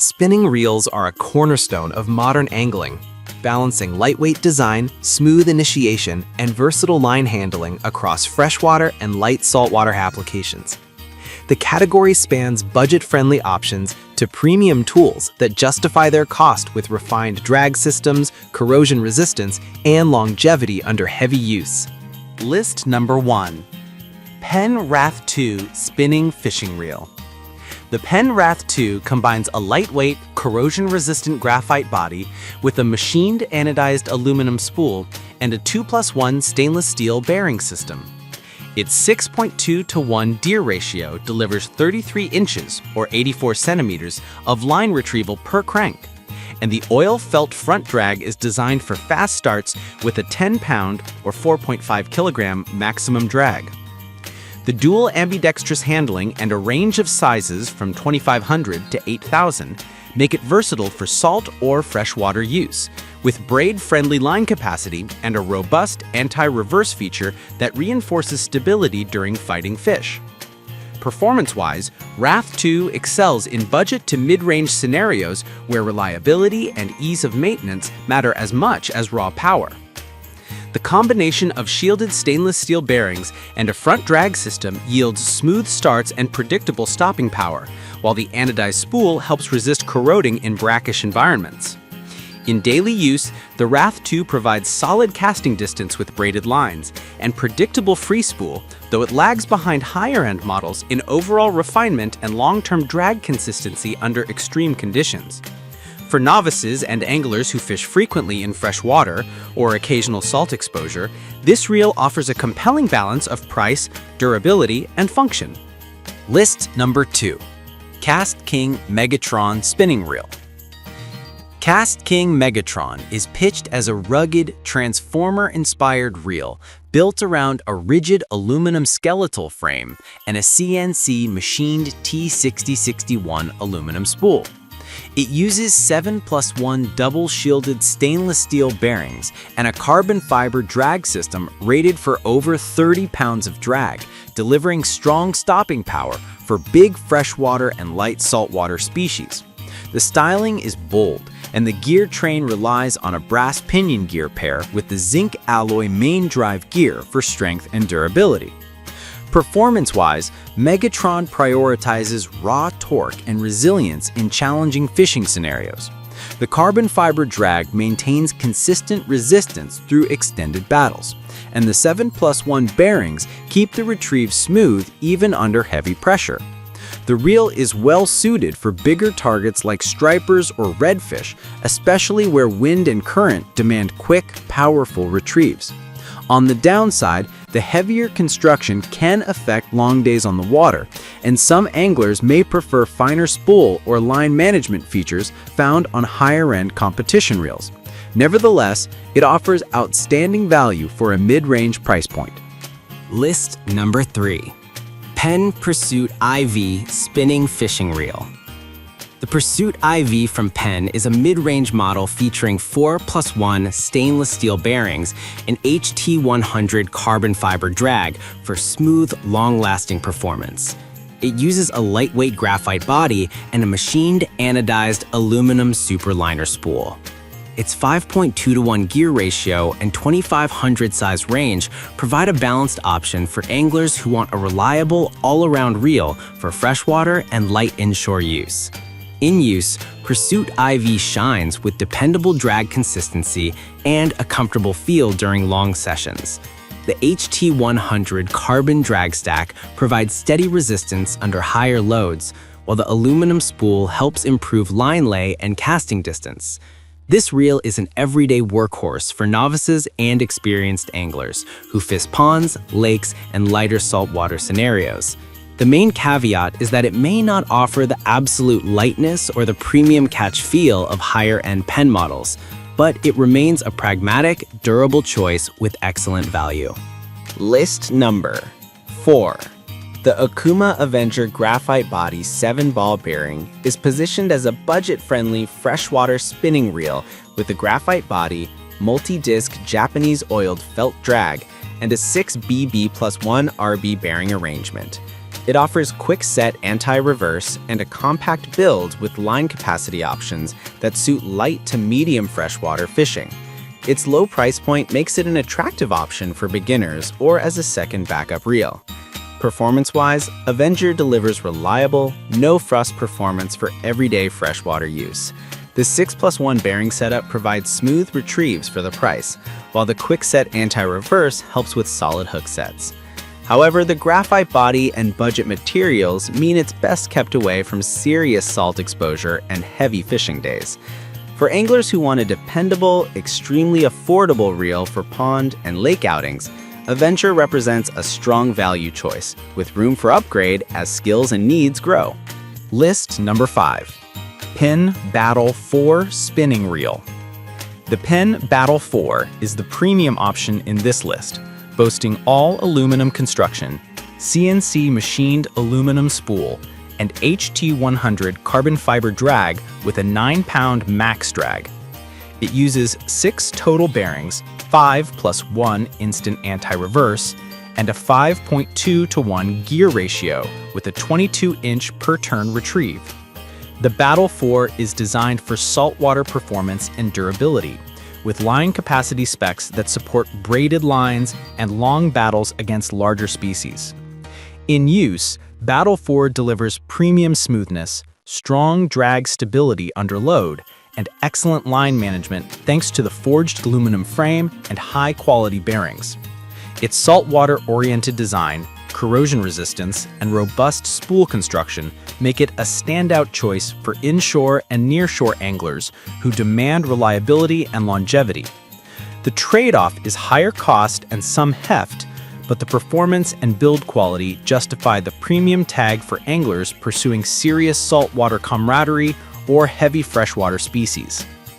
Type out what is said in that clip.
Spinning reels are a cornerstone of modern angling, balancing lightweight design, smooth initiation, and versatile line handling across freshwater and light saltwater applications. The category spans budget-friendly options to premium tools that justify their cost with refined drag systems, corrosion resistance, and longevity under heavy use. List number 1. Penn Wrath 2 Spinning Fishing Reel. The Penn Wrath 2 combines a lightweight, corrosion-resistant graphite body with a machined anodized aluminum spool and a 2+1 stainless steel bearing system. Its 6.2:1 deer ratio delivers 33 inches, or 84 centimeters, of line retrieval per crank, and the oil-felt front drag is designed for fast starts with a 10-pound, or 4.5 kilogram, maximum drag. The dual ambidextrous handling and a range of sizes from 2,500 to 8,000 make it versatile for salt or freshwater use, with braid-friendly line capacity and a robust anti-reverse feature that reinforces stability during fighting fish. Performance-wise, Wrath 2 excels in budget to mid-range scenarios where reliability and ease of maintenance matter as much as raw power. The combination of shielded stainless steel bearings and a front drag system yields smooth starts and predictable stopping power, while the anodized spool helps resist corroding in brackish environments. In daily use, the Wrath 2 provides solid casting distance with braided lines and predictable free spool, though it lags behind higher-end models in overall refinement and long-term drag consistency under extreme conditions. For novices and anglers who fish frequently in fresh water or occasional salt exposure, this reel offers a compelling balance of price, durability, and function. List number 2. Cast King Megatron Spinning Reel. Cast King Megatron is pitched as a rugged, transformer-inspired reel built around a rigid aluminum skeletal frame and a CNC machined T6061 aluminum spool. It uses 7+1 double-shielded stainless steel bearings and a carbon fiber drag system rated for over 30 pounds of drag, delivering strong stopping power for big freshwater and light saltwater species. The styling is bold, and the gear train relies on a brass pinion gear pair with the zinc alloy main drive gear for strength and durability. Performance-wise, Megatron prioritizes raw torque and resilience in challenging fishing scenarios. The carbon fiber drag maintains consistent resistance through extended battles, and the 7+1 bearings keep the retrieve smooth even under heavy pressure. The reel is well suited for bigger targets like stripers or redfish, especially where wind and current demand quick, powerful retrieves. On the downside, the heavier construction can affect long days on the water, and some anglers may prefer finer spool or line management features found on higher-end competition reels. Nevertheless, it offers outstanding value for a mid-range price point. List number 3. Penn Pursuit IV Spinning Fishing Reel. The Pursuit IV from Penn is a mid-range model featuring 4+1 stainless steel bearings and HT100 carbon fiber drag for smooth, long-lasting performance. It uses a lightweight graphite body and a machined anodized aluminum superliner spool. Its 5.2:1 gear ratio and 2,500 size range provide a balanced option for anglers who want a reliable, all-around reel for freshwater and light inshore use. In use, Pursuit IV shines with dependable drag consistency and a comfortable feel during long sessions. The HT100 carbon drag stack provides steady resistance under higher loads, while the aluminum spool helps improve line lay and casting distance. This reel is an everyday workhorse for novices and experienced anglers who fish ponds, lakes, and lighter saltwater scenarios. The main caveat is that it may not offer the absolute lightness or the premium catch feel of higher-end Penn models, but it remains a pragmatic, durable choice with excellent value. List number 4. The Okuma Avenger Graphite Body 7-ball bearing is positioned as a budget-friendly freshwater spinning reel with a graphite body, multi-disc Japanese oiled felt drag, and a 6BB+1 RB bearing arrangement. It offers quick-set anti-reverse and a compact build with line capacity options that suit light to medium freshwater fishing. Its low price point makes it an attractive option for beginners or as a second backup reel. Performance-wise, Avenger delivers reliable, no-frost performance for everyday freshwater use. The 6+1 bearing setup provides smooth retrieves for the price, while the quick-set anti-reverse helps with solid hook sets. However, the graphite body and budget materials mean it's best kept away from serious salt exposure and heavy fishing days. For anglers who want a dependable, extremely affordable reel for pond and lake outings, Avenger represents a strong value choice, with room for upgrade as skills and needs grow. List number 5. Penn Battle 4 Spinning Reel. The Penn Battle 4 is the premium option in this list, boasting all aluminum construction, CNC machined aluminum spool, and HT100 carbon fiber drag with a 9-pound max drag. It uses 6 total bearings, 5 + 1 instant anti-reverse, and a 5.2:1 gear ratio with a 22-inch per turn retrieve. The Battle 4 is designed for saltwater performance and durability, with line capacity specs that support braided lines and long battles against larger species. In use, Battle 4 delivers premium smoothness, strong drag stability under load, and excellent line management thanks to the forged aluminum frame and high-quality bearings. Its saltwater-oriented design, corrosion resistance, and robust spool construction make it a standout choice for inshore and nearshore anglers who demand reliability and longevity. The trade-off is higher cost and some heft, but the performance and build quality justify the premium tag for anglers pursuing serious saltwater camaraderie or heavy freshwater species.